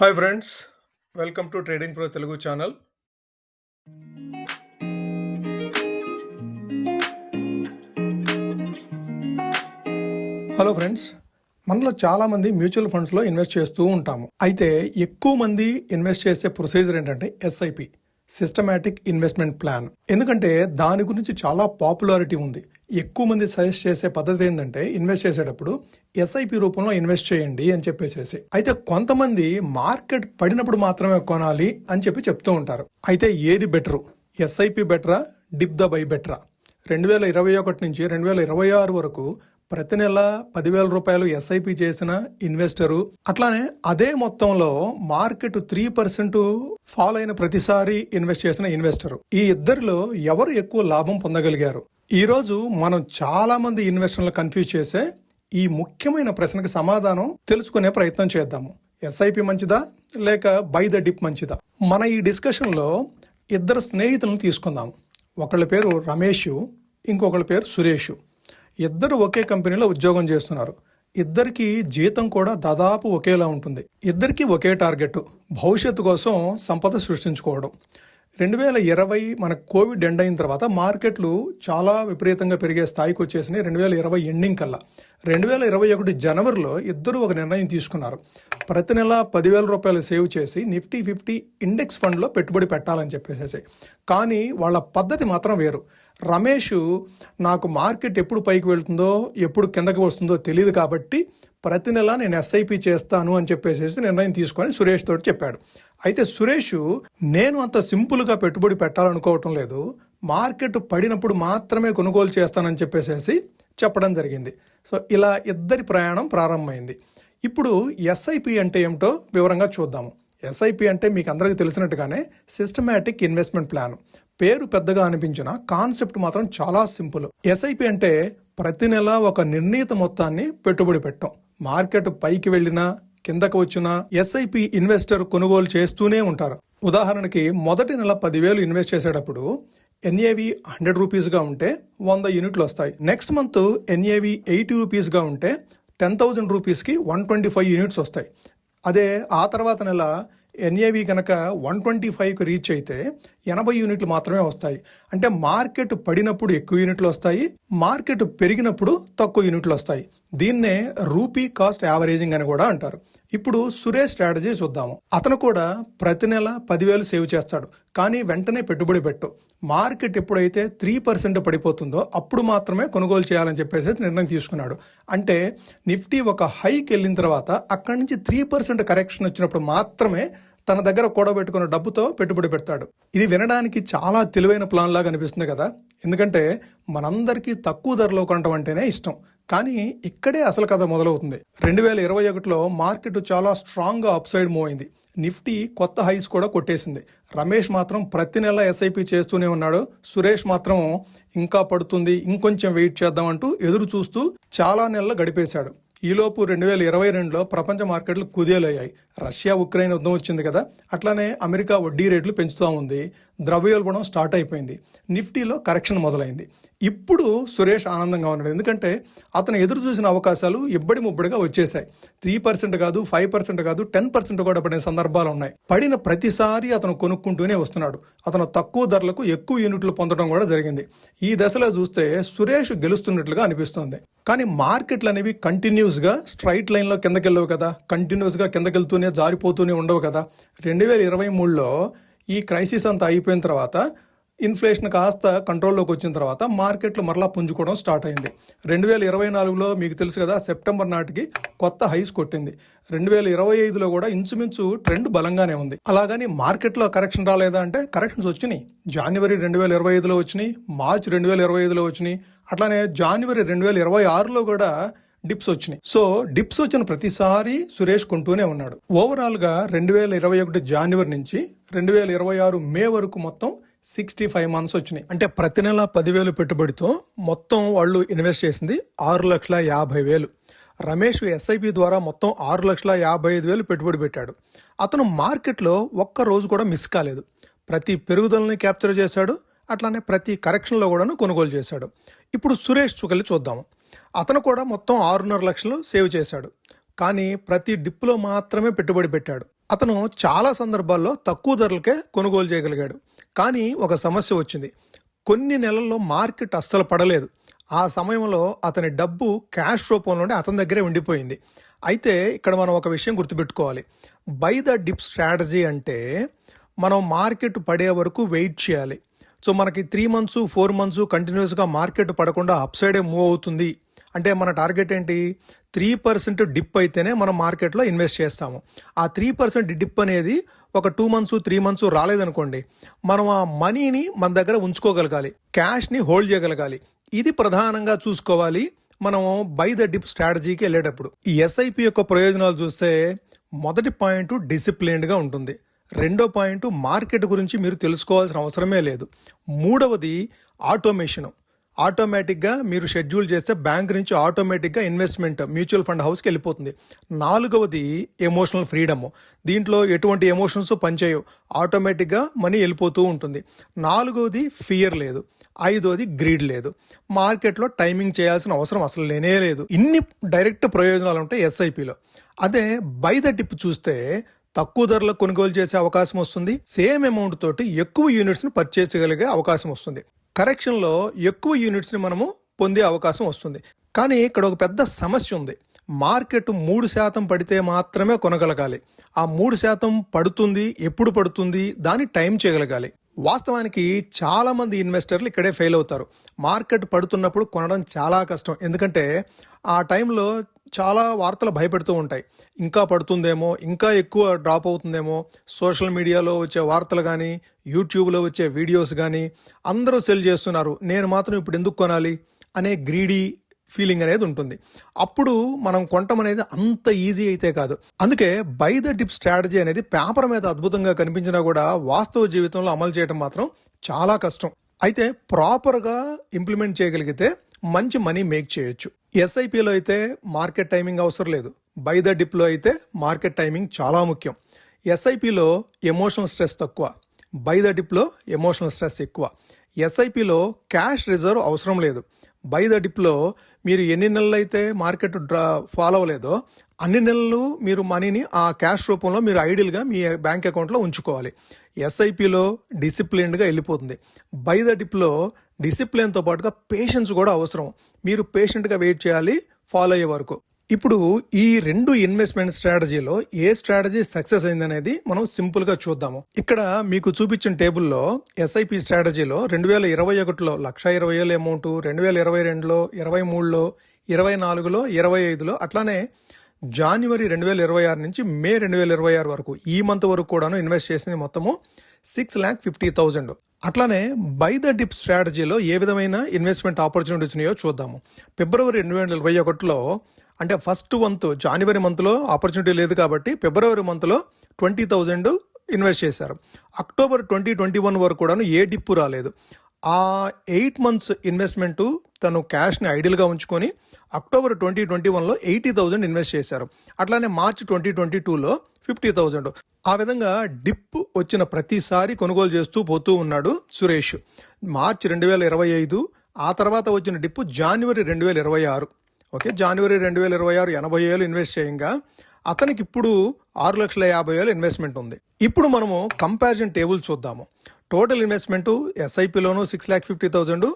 Hi friends, welcome to trading pro Telugu channel. Hello friends, మనలో చాలామంది mutual ఫండ్స్లో invest చేస్తూ ఉంటాము. అయితే ఎక్కువ మంది ఇన్వెస్ట్ చేసే ప్రొసీజర్ ఏంటంటే ఎస్ఐపి, సిస్టమాటిక్ ఇన్వెస్ట్మెంట్ ప్లాన్. ఎందుకంటే దాని గురించి చాలా పాపులారిటీ ఉంది. ఎక్కువ మంది సజెస్ట్ చేసే పద్ధతి ఏంటంటే ఇన్వెస్ట్ చేసేటప్పుడు ఎస్ఐపి రూపంలో ఇన్వెస్ట్ చేయండి అని చెప్పేసి. అయితే కొంతమంది మార్కెట్ పడినప్పుడు మాత్రమే కొనాలి అని చెప్తూ ఉంటారు. అయితే ఏది బెటరు, ఎస్ఐపి బెటరా, డిప్ ద బై బెటరా? 2021 నుంచి 2026 వరకు ప్రతి నెల 10,000 రూపాయలు ఎస్ఐపి చేసిన ఇన్వెస్టరు, అట్లానే అదే మొత్తంలో మార్కెట్ 3% ఫాల్ అయిన ప్రతిసారి ఇన్వెస్ట్ చేసిన ఇన్వెస్టరు, ఈ ఇద్దరిలో ఎవరు ఎక్కువ లాభం పొందగలిగారు? ఈ రోజు మనం చాలా మంది ఇన్వెస్టర్లు కన్ఫ్యూజ్ చేసే ఈ ముఖ్యమైన ప్రశ్నకు సమాధానం తెలుసుకునే ప్రయత్నం చేద్దాము. ఎస్ఐపి మంచిదా లేక బై ద డిప్ మంచిదా? మన ఈ డిస్కషన్ లో ఇద్దరు స్నేహితులను తీసుకుందాం. ఒకళ్ళ పేరు రమేష్, ఇంకొకళ్ళ పేరు సురేష్. ఇద్దరు ఒకే కంపెనీలో ఉద్యోగం చేస్తున్నారు. ఇద్దరికి జీతం కూడా దాదాపు ఒకేలా ఉంటుంది. ఇద్దరికి ఒకే టార్గెట్, భవిష్యత్తు కోసం సంపద సృష్టించుకోవడం. 2020 మన కోవిడ్ ఎండ్ అయిన తర్వాత మార్కెట్లు చాలా విపరీతంగా పెరిగే స్థాయికి వచ్చేసినాయి. 2020 ఎండింగ్ కల్లా 2021 జనవరిలో ఇద్దరు ఒక నిర్ణయం తీసుకున్నారు. ప్రతి నెల 10,000 రూపాయలు సేవ్ చేసి నిఫ్టీ 50 ఇండెక్స్ ఫండ్లో పెట్టుబడి పెట్టాలని చెప్పేసి. కానీ వాళ్ళ పద్ధతి మాత్రం వేరు. రమేష్, నాకు మార్కెట్ ఎప్పుడు పైకి వెళ్తుందో ఎప్పుడు కిందకి వస్తుందో తెలియదు కాబట్టి ప్రతి నెల నేను ఎస్ఐపి చేస్తాను అని చెప్పేసి నిర్ణయం తీసుకొని సురేష్ తోటి చెప్పాడు. అయితే సురేష్, నేను అంత సింపుల్గా పెట్టుబడి పెట్టాలనుకోవటం లేదు, మార్కెట్ పడినప్పుడు మాత్రమే కొనుగోలు చేస్తానని చెప్పేసి చెప్పడం జరిగింది. సో ఇలా ఇద్దరి ప్రయాణం ప్రారంభమైంది. ఇప్పుడు ఎస్ఐపి అంటే ఏమిటో వివరంగా చూద్దాము. ఎస్ఐపి అంటే మీకు అందరికీ తెలిసినట్టుగానే సిస్టమాటిక్ ఇన్వెస్ట్మెంట్ ప్లాన్. పేరు పెద్దగా అనిపించిన కాన్సెప్ట్ మాత్రం చాలా సింపుల్. ఎస్ఐపి అంటే ప్రతి నెల ఒక నిర్ణీత మొత్తాన్ని పెట్టుబడి పెట్టడం. మార్కెట్ పైకి వెళ్ళినా కిందకు వచ్చినా ఎస్ఐపి ఇన్వెస్టర్ కొనుగోలు చేస్తూనే ఉంటారు. ఉదాహరణకి మొదటి నెల 10,000 ఇన్వెస్ట్ చేసేటప్పుడు ఎన్ఏవి 100 రూపీస్గా ఉంటే 100 యూనిట్లు వస్తాయి. నెక్స్ట్ మంత్ ఎన్ఏవి 80 రూపీస్గా ఉంటే 10,000 రూపీస్కి 125 యూనిట్స్ వస్తాయి. అదే ఆ తర్వాత నెల ఎన్ఏవి కనుక 125కి రీచ్ అయితే 80 యూనిట్లు మాత్రమే వస్తాయి. అంటే మార్కెట్ పడినప్పుడు ఎక్కువ యూనిట్లు వస్తాయి, మార్కెట్ పెరిగినప్పుడు తక్కువ యూనిట్లు వస్తాయి. దీన్నే రూపీ కాస్ట్ యావరేజింగ్ అని కూడా అంటారు. ఇప్పుడు సురేష్ స్ట్రాటజీ చూద్దాము. అతను కూడా ప్రతి నెల 10,000 సేవ్ చేస్తాడు, కానీ వెంటనే పెట్టుబడి పెట్టు. మార్కెట్ ఎప్పుడైతే 3% పడిపోతుందో అప్పుడు మాత్రమే కొనుగోలు చేయాలని చెప్పేసి నిర్ణయం తీసుకున్నాడు. అంటే నిఫ్టీ ఒక హైకి వెళ్ళిన తర్వాత అక్కడి నుంచి 3% కరెక్షన్ వచ్చినప్పుడు మాత్రమే తన దగ్గర కూడబెట్టుకున్న డబ్బుతో పెట్టుబడి పెడతాడు. ఇది వినడానికి చాలా తెలివైన ప్లాన్ లాగా అనిపిస్తుంది కదా. ఎందుకంటే మనందరికీ తక్కువ ధరలో కొనడం అంటేనే ఇష్టం. కానీ ఇక్కడే అసలు కథ మొదలవుతుంది. 2021లో మార్కెట్ చాలా స్ట్రాంగ్గా అప్ సైడ్ మూవ్ అయింది. నిఫ్టీ కొత్త హైస్ కూడా కొట్టేసింది. రమేష్ మాత్రం ప్రతి నెల ఎస్ఐపి చేస్తూనే ఉన్నాడు. సురేష్ మాత్రం ఇంకా పడుతుంది, ఇంకొంచెం వెయిట్ చేద్దామంటూ ఎదురు చూస్తూ చాలా నెలలు గడిపేశాడు. ఈలోపు 2022లో ప్రపంచ మార్కెట్లు కుదేలయ్యాయి. రష్యా ఉక్రెయిన్ యుద్ధం వచ్చింది కదా, అట్లానే అమెరికా వడ్డీ రేట్లు పెంచుతూ ఉంది, ద్రవ్యోల్బణం స్టార్ట్ అయిపోయింది, నిఫ్టీలో కరెక్షన్ మొదలైంది. ఇప్పుడు సురేష్ ఆనందంగా ఉన్నాడు. ఎందుకంటే అతను ఎదురు చూసిన అవకాశాలు ఇబ్బడి ముబ్బడిగా వచ్చేసాయి. 3% కాదు, 5% కాదు, 10% కూడా పడిన సందర్భాలు ఉన్నాయి. పడిన ప్రతిసారి అతను కొనుక్కుంటూనే వస్తున్నాడు. అతను తక్కువ ధరలకు ఎక్కువ యూనిట్లు పొందడం కూడా జరిగింది. ఈ దశలో చూస్తే సురేష్ గెలుస్తున్నట్లుగా అనిపిస్తుంది. కానీ మార్కెట్లు అనేవి కంటిన్యూస్గా స్ట్రైట్ లైన్లో కిందకెళ్ళవు కదా, కంటిన్యూస్గా కిందకెళ్తూనే జారిపోతూనే ఉండవు కదా. 2023లో ఈ క్రైసిస్ అంతా అయిపోయిన తర్వాత ఇన్ఫ్లేషన్ కాస్త కంట్రోల్లోకి వచ్చిన తర్వాత మార్కెట్లు మరలా పుంజుకోవడం స్టార్ట్ అయింది. 2024లో మీకు తెలుసు కదా, సెప్టెంబర్ నాటికి కొత్త హైస్ కొట్టింది. 2025లో కూడా ఇంచుమించు ట్రెండ్ బలంగానే ఉంది. అలాగని మార్కెట్లో కరెక్షన్ రాలేదా అంటే కరెక్షన్స్ వచ్చినాయి. జనవరి 2025లో వచ్చినాయి, మార్చ్ 2025లో వచ్చినాయి, అట్లానే జనవరి 2026లో కూడా డిప్స్ వచ్చినాయి. సో డిప్స్ వచ్చిన ప్రతిసారి సురేష్ కొంటూనే ఉన్నాడు. ఓవరాల్ గా 2021 జనవరి నుంచి 2026 మే వరకు మొత్తం 65 మంత్స్ వచ్చినాయి. అంటే ప్రతి నెల 10,000 పెట్టుబడితో మొత్తం వాళ్ళు ఇన్వెస్ట్ చేసింది 6,50,000. రమేష్ ఎస్ఐపి ద్వారా మొత్తం 6,55,000 పెట్టుబడి పెట్టాడు. అతను మార్కెట్లో ఒక్క రోజు కూడా మిస్ కాలేదు. ప్రతి పెరుగుదలని క్యాప్చర్ చేశాడు, అట్లానే ప్రతి కరెక్షన్లో కూడా కొనుగోలు చేశాడు. ఇప్పుడు సురేష్ చుకలి చూద్దాము. అతను కూడా మొత్తం 6.5 లక్షలు సేవ్ చేశాడు, కానీ ప్రతి డిప్లో మాత్రమే పెట్టుబడి పెట్టాడు. అతను చాలా సందర్భాల్లో తక్కువ ధరలకే కొనుగోలు చేయగలిగాడు. కానీ ఒక సమస్య వచ్చింది. కొన్ని నెలల్లో మార్కెట్ అస్సలు పడలేదు. ఆ సమయంలో అతని డబ్బు క్యాష్ రూపంలోనే అతని దగ్గరే ఉండిపోయింది. అయితే ఇక్కడ మనం ఒక విషయం గుర్తుపెట్టుకోవాలి. బై ద డిప్ స్ట్రాటజీ అంటే మనం మార్కెట్ పడే వరకు వెయిట్ చేయాలి. సో మనకి 3 months 4 months కంటిన్యూస్గా మార్కెట్ పడకుండా అప్ సైడే మూవ్ అవుతుంది అంటే మన టార్గెట్ ఏంటి? 3% డిప్ అయితేనే మనం మార్కెట్లో ఇన్వెస్ట్ చేస్తాము. ఆ 3% డిప్ అనేది ఒక 2 months 3 months రాలేదనుకోండి, మనం ఆ మనీని మన దగ్గర ఉంచుకోగలగాలి, క్యాష్ని హోల్డ్ చేయగలగాలి. ఇది ప్రధానంగా చూసుకోవాలి మనం బై ద డిప్ స్ట్రాటజీకి వెళ్ళేటప్పుడు. ఈ ఎస్ఐపి యొక్క ప్రయోజనాలు చూస్తే మొదటి పాయింట్ డిసిప్లిన్డ్గా ఉంటుంది. రెండో పాయింట్ మార్కెట్ గురించి మీరు తెలుసుకోవాల్సిన అవసరమే లేదు. మూడవది ఆటోమేషన్. ఆటోమేటిక్గా మీరు షెడ్యూల్ చేస్తే బ్యాంక్ నుంచి ఆటోమేటిక్గా ఇన్వెస్ట్మెంట్ మ్యూచువల్ ఫండ్ హౌస్కి వెళ్ళిపోతుంది. నాలుగవది ఎమోషనల్ ఫ్రీడమ్. దీంట్లో ఎటువంటి ఎమోషన్స్ పనిచేయవు, ఆటోమేటిక్గా మనీ వెళ్ళిపోతూ ఉంటుంది. నాలుగవది ఫియర్ లేదు. ఐదోది గ్రీడ్ లేదు. మార్కెట్లో టైమింగ్ చేయాల్సిన అవసరం అసలు లేనే లేదు. ఇన్ని డైరెక్ట్ ప్రయోజనాలు ఉంటాయి ఎస్ఐపిలో. అదే బై ద డిప్ చూస్తే తక్కువ ధరలో కొనుగోలు చేసే అవకాశం వస్తుంది. సేమ్ అమౌంట్ తోటి ఎక్కువ యూనిట్స్ని పర్చేస్ చేయగలిగే అవకాశం వస్తుంది. కరెక్షన్లో ఎక్కువ యూనిట్స్ని మనము పొందే అవకాశం వస్తుంది. కానీ ఇక్కడ ఒక పెద్ద సమస్య ఉంది. మార్కెట్ 3% పడితే మాత్రమే కొనగలగాలి. ఆ 3% పడుతుంది, ఎప్పుడు పడుతుంది, దాన్ని టైం చేయగలగాలి. వాస్తవానికి చాలా మంది ఇన్వెస్టర్లు ఇక్కడే ఫెయిల్ అవుతారు. మార్కెట్ పడుతున్నప్పుడు కొనడం చాలా కష్టం. ఎందుకంటే ఆ టైంలో చాలా వార్తలు భయపెడుతూ ఉంటాయి. ఇంకా పడుతుందేమో, ఇంకా ఎక్కువ డ్రాప్ అవుతుందేమో, సోషల్ మీడియాలో వచ్చే వార్తలు కానీ, యూట్యూబ్లో వచ్చే వీడియోస్ కానీ అందరూ సెల్ చేస్తున్నారు, నేను మాత్రం ఇప్పుడు ఎందుకు కొనాలి అనే గ్రీడీ ఫీలింగ్ అనేది ఉంటుంది. అప్పుడు మనం కొనటం అనేది అంత ఈజీ అయితే కాదు. అందుకే బై ద డిప్ స్ట్రాటజీ అనేది పేపర్ మీద అద్భుతంగా కనిపించినా కూడా వాస్తవ జీవితంలో అమలు చేయడం మాత్రం చాలా కష్టం. అయితే ప్రాపర్గా ఇంప్లిమెంట్ చేయగలిగితే మంచి మనీ మేక్ చేయొచ్చు. ఎస్ఐపిలో అయితే మార్కెట్ టైమింగ్ అవసరం లేదు. బై ద డిప్లో అయితే మార్కెట్ టైమింగ్ చాలా ముఖ్యం. ఎస్ఐపిలో ఎమోషనల్ స్ట్రెస్ తక్కువ, బై ద డిప్లో ఎమోషనల్ స్ట్రెస్ ఎక్కువ. ఎస్ఐపిలో క్యాష్ రిజర్వ్ అవసరం లేదు. బై ద డిప్లో మీరు ఎన్ని నెలలు అయితే మార్కెట్ ఫాలో అవ్వలేదో అన్ని నెలలు మీరు మనీని ఆ క్యాష్ రూపంలో మీరు ఐడియల్గా మీ బ్యాంక్ అకౌంట్లో ఉంచుకోవాలి. ఎస్ఐపిలో డిసిప్లిన్డ్గా వెళ్ళిపోతుంది. బై ద డిప్లో డిసిప్లిన్తో పాటుగా పేషెన్స్ కూడా అవసరం. మీరు పేషెంట్గా వెయిట్ చేయాలి ఫాలో అయ్యే వరకు. ఇప్పుడు ఈ రెండు ఇన్వెస్ట్మెంట్ స్ట్రాటజీలో ఏ స్ట్రాటజీ సక్సెస్ అయిందనేది మనం సింపుల్గా చూద్దాము. ఇక్కడ మీకు చూపించిన టేబుల్లో ఎస్ఐపి స్ట్రాటజీలో 2021లో 1,20,000 అమౌంట్, 2022లో 23లో 24లో 25లో అట్లానే జనవరి 2026 నుంచి మే 2026 వరకు ఈ మంత్ వరకు కూడాను ఇన్వెస్ట్ చేసింది మొత్తము 6,50,000. అట్లానే బై ద డిప్ స్ట్రాటజీలో ఏ విధమైన ఇన్వెస్ట్మెంట్ ఆపర్చునిటీస్ ఉన్నాయో చూద్దాము. ఫిబ్రవరి 2021లో అంటే ఫస్ట్ మంత్ జనవరి మంత్లో ఆపర్చునిటీ లేదు కాబట్టి ఫిబ్రవరి మంత్లో 20,000 ఇన్వెస్ట్ చేశారు. అక్టోబర్ 2021 వరకు కూడాను ఏ డిప్పు రాలేదు. ఆ 8 months ఇన్వెస్ట్మెంట్ తను క్యాష్ని ఐడియల్గా ఉంచుకొని అక్టోబర్ 2021లో 80,000 ఇన్వెస్ట్ చేశారు. అట్లానే మార్చ్ 2022లో 50,000. ఆ విధంగా డిప్ వచ్చిన ప్రతిసారి కొనుగోలు చేస్తూ పోతూ ఉన్నాడు సురేష్. మార్చ్ 2025, ఆ తర్వాత వచ్చిన డిప్ జనవరి 2026. ఓకే, జనవరి 2026 80,000 ఇన్వెస్ట్ చేయంగా అతనికి ఇప్పుడు 6,50,000 ఇన్వెస్ట్మెంట్ ఉంది. ఇప్పుడు మనము కంపారిజన్ టేబుల్ చూద్దాము. టోటల్ ఇన్వెస్ట్మెంట్ ఎస్ఐపిలోను 6,50,000,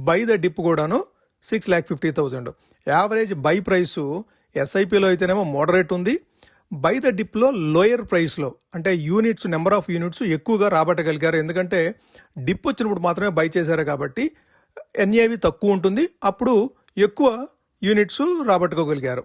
బై ద డిప్ కూడాను 6,50,000. యావరేజ్ బై ప్రైసు ఎస్ఐపిలో అయితేనేమో మోడరేట్ ఉంది, బై ద డిప్లో లోయర్ ప్రైస్లో అంటే యూనిట్స్ నెంబర్ ఆఫ్ యూనిట్స్ ఎక్కువగా రాబట్టగలిగారు. ఎందుకంటే డిప్ వచ్చినప్పుడు మాత్రమే బై చేశారు కాబట్టి ఎన్ఏవి తక్కువ ఉంటుంది, అప్పుడు ఎక్కువ యూనిట్స్ రాబట్టుకోగలిగారు.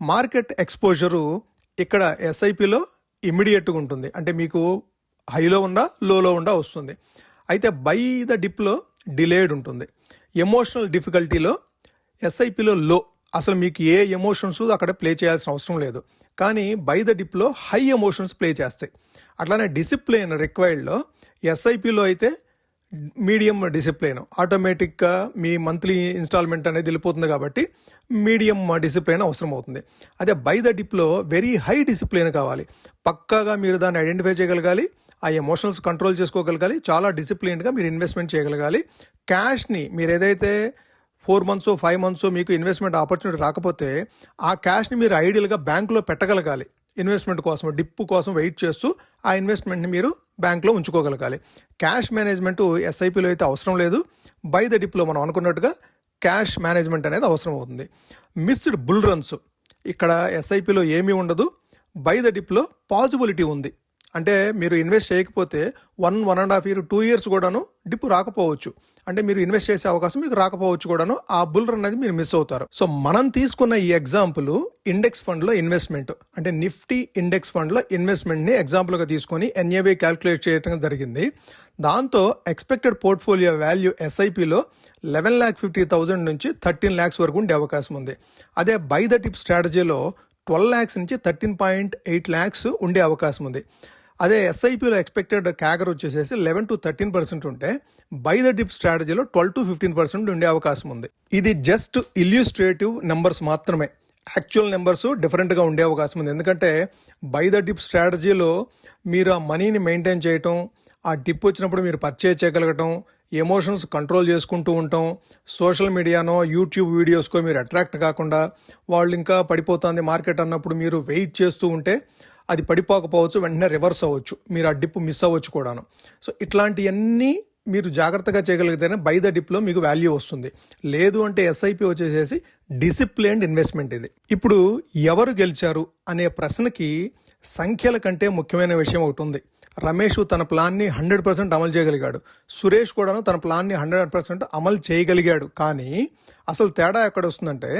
మార్కెట్ ఎక్స్పోజరు ఇక్కడ ఎస్ఐపిలో ఇమ్మీడియట్గా ఉంటుంది, అంటే మీకు హైలో ఉండా లోలో ఉండా వస్తుంది. అయితే బై ద డిప్లో డిలేడ్ ఉంటుంది. ఎమోషనల్ డిఫికల్టీలో ఎస్ఐపిలో లో, అసలు మీకు ఏ ఎమోషన్స్ అక్కడ ప్లే చేయాల్సిన అవసరం లేదు. కానీ బై ద డిప్లో హై ఎమోషన్స్ ప్లే చేస్తాయి. అట్లానే డిసిప్లిన్ రిక్వైర్డ్లో ఎస్ఐపిలో అయితే మీడియం డిసిప్లిన్, ఆటోమేటిక్గా మీ మంత్లీ ఇన్స్టాల్మెంట్ అనేది వెళ్ళిపోతుంది కాబట్టి మీడియం డిసిప్లిన్ అవసరం అవుతుంది. అదే బై ద డిప్లో వెరీ హై డిసిప్లిన్ కావాలి. పక్కాగా మీరు దాన్ని ఐడెంటిఫై చేయగలగాలి, ఆ ఎమోషనల్స్ కంట్రోల్ చేసుకోగలగాలి, చాలా డిసిప్లిన్డ్గా మీరు ఇన్వెస్ట్మెంట్ చేయగలగాలి. క్యాష్ని మీరు ఏదైతే 4 months 5 months మీకు ఇన్వెస్ట్మెంట్ ఆపర్చునిటీ రాకపోతే ఆ క్యాష్ని మీరు ఐడియల్గా బ్యాంకులో పెట్టగలగాలి. ఇన్వెస్ట్మెంట్ కోసం డిప్ కోసం వెయిట్ చేస్తూ ఆ ఇన్వెస్ట్మెంట్ని మీరు బ్యాంక్లో ఉంచుకోగలగాలి. క్యాష్ మేనేజ్మెంట్ ఎస్ఐపిలో అయితే అవసరం లేదు. బై ద డిప్లో మనం అనుకున్నట్టుగా క్యాష్ మేనేజ్మెంట్ అనేది అవసరం అవుతుంది. మిస్డ్ బుల్ రన్స్ ఇక్కడ ఎస్ఐపిలో ఏమీ ఉండదు. బై ద డిప్లో పాజిబిలిటీ ఉంది. అంటే మీరు ఇన్వెస్ట్ చేయకపోతే 1.5 year 2 years కూడాను డిప్ రాకపోవచ్చు. అంటే మీరు ఇన్వెస్ట్ చేసే అవకాశం మీకు రాకపోవచ్చు కూడాను. ఆ బుల్ రన్ అనేది మీరు మిస్ అవుతారు. సో మనం తీసుకున్న ఈ ఎగ్జాంపుల్ ఇండెక్స్ ఫండ్లో ఇన్వెస్ట్మెంట్ అంటే నిఫ్టీ ఇండెక్స్ ఫండ్లో ఇన్వెస్ట్మెంట్ని ఎగ్జాంపుల్గా తీసుకొని ఎన్ఏవి క్యాల్కులేట్ చేయడం జరిగింది. దాంతో ఎక్స్పెక్టెడ్ పోర్ట్ఫోలియో వాల్యూ ఎస్ఐపిలో 11,50,000 నుంచి 13 lakhs వరకు ఉండే అవకాశం ఉంది. అదే బై ద డిప్ స్ట్రాటజీలో 12 lakhs నుంచి 13.8 lakhs ఉండే అవకాశం ఉంది. అదే ఎస్ఐపిలో ఎక్స్పెక్టెడ్ క్యాగర్ వచ్చేసేసి 11 to 13% ఉంటే బై ద డిప్ స్ట్రాటజీలో 12 to 15% ఉండే అవకాశం ఉంది. ఇది జస్ట్ ఇల్యూస్ట్రేటివ్ నెంబర్స్ మాత్రమే. యాక్చువల్ నెంబర్స్ డిఫరెంట్గా ఉండే అవకాశం ఉంది. ఎందుకంటే బై ద డిప్ స్ట్రాటజీలో మీరు ఆ మనీని మెయింటైన్ చేయటం, ఆ డిప్ వచ్చినప్పుడు మీరు పర్చేజ్ చేయగలగటం, ఎమోషన్స్ కంట్రోల్ చేసుకుంటూ ఉంటాం, సోషల్ మీడియానో యూట్యూబ్ వీడియోస్కో మీరు అట్రాక్ట్ కాకుండా వాళ్ళు ఇంకా పడిపోతుంది మార్కెట్ అన్నప్పుడు మీరు వెయిట్ చేస్తూ ఉంటే అది పడిపోకపోవచ్చు, వెంటనే రివర్స్ అవ్వచ్చు, మీరు ఆ డిప్ మిస్ అవ్వచ్చు కూడాను. సో ఇట్లాంటివన్నీ మీరు జాగ్రత్తగా చేయగలిగితేనే బై ద డిప్లో మీకు వాల్యూ వస్తుంది. లేదు అంటే ఎస్ఐపి వచ్చేసేసి డిసిప్లిన్డ్ ఇన్వెస్ట్మెంట్ ఇది. ఇప్పుడు ఎవరు గెలిచారు అనే ప్రశ్నకి సంఖ్యల కంటే ముఖ్యమైన విషయం ఒకటి ఉంది. రమేష్ తన ప్లాన్ని 100% అమలు చేయగలిగాడు. సురేష్ కూడాను తన ప్లాన్ని 100% అమలు చేయగలిగాడు. కానీ అసలు తేడా ఎక్కడ వస్తుందంటే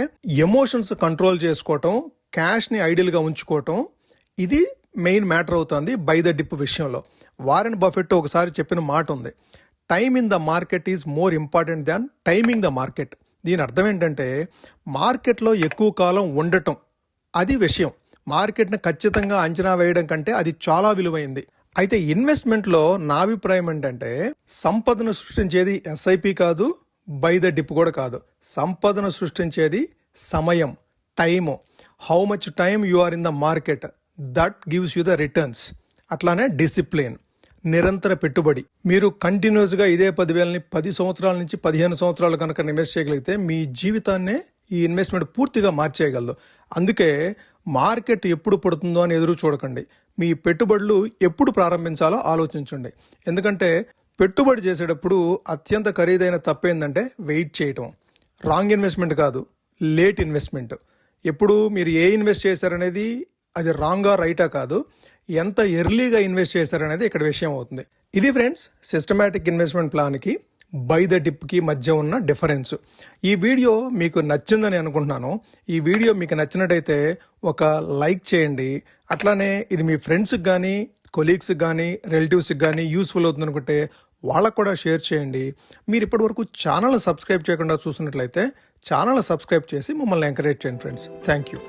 ఎమోషన్స్ కంట్రోల్ చేసుకోవటం, క్యాష్ని ఐడియల్గా ఉంచుకోవటం, ఇది మెయిన్ మ్యాటర్ అవుతుంది బై ద డిప్ విషయంలో. వారెన్ బఫెట్ ఒకసారి చెప్పిన మాట ఉంది, time in the market is more important than timing the market. దీని అర్థం ఏంటంటే మార్కెట్లో ఎక్కువ కాలం ఉండటం అది విషయం. మార్కెట్ని ఖచ్చితంగా అంచనా వేయడం కంటే అది చాలా విలువైంది. అయితే ఇన్వెస్ట్మెంట్లో నా అభిప్రాయం ఏంటంటే సంపదను సృష్టించేది ఎస్ఐపి కాదు, బై ద డిప్ కూడా కాదు. సంపదను సృష్టించేది సమయం, time. How much time you are in the market, that gives you the returns. అట్లానే డిసిప్లిన్, నిరంతర పెట్టుబడి. మీరు కంటిన్యూస్గా ఇదే 10,000ని 10 సంవత్సరాల నుంచి 15 సంవత్సరాలు కనుక ఇన్వెస్ట్ చేయగలిగితే మీ జీవితాన్నే ఈ ఇన్వెస్ట్మెంట్ పూర్తిగా మార్చేయగలదు. అందుకే మార్కెట్ ఎప్పుడు పడుతుందో అని ఎదురు చూడకండి. మీ పెట్టుబడులు ఎప్పుడు ప్రారంభించాలో ఆలోచించండి. ఎందుకంటే పెట్టుబడి చేసేటప్పుడు అత్యంత ఖరీదైన తప్పేందంటే వెయిట్ చేయటం. రాంగ్ ఇన్వెస్ట్మెంట్ కాదు, లేట్ ఇన్వెస్ట్మెంట్. ఎప్పుడు మీరు ఏ ఇన్వెస్ట్ చేశారనేది అది రాంగా రైటా కాదు, ఎంత ఎర్లీగా ఇన్వెస్ట్ చేశారనేది ఇక్కడ విషయం అవుతుంది. ఇది ఫ్రెండ్స్ సిస్టమాటిక్ ఇన్వెస్ట్మెంట్ ప్లాన్కి బై ద డిప్కి మధ్య ఉన్న డిఫరెన్స్. ఈ వీడియో మీకు నచ్చిందని అనుకుంటున్నాను. ఈ వీడియో మీకు నచ్చినట్టయితే ఒక లైక్ చేయండి. అట్లానే ఇది మీ ఫ్రెండ్స్కి కానీ, కొలీగ్స్కి కానీ, రిలేటివ్స్కి కానీ యూస్ఫుల్ అవుతుంది అనుకుంటే వాళ్ళకు కూడా షేర్ చేయండి. మీరు ఇప్పటివరకు ఛానల్ సబ్స్క్రైబ్ చేయకుండా చూసినట్లయితే ఛానల్ సబ్స్క్రైబ్ చేసి మమ్మల్ని ఎంకరేజ్ చేయండి ఫ్రెండ్స్. Thank you.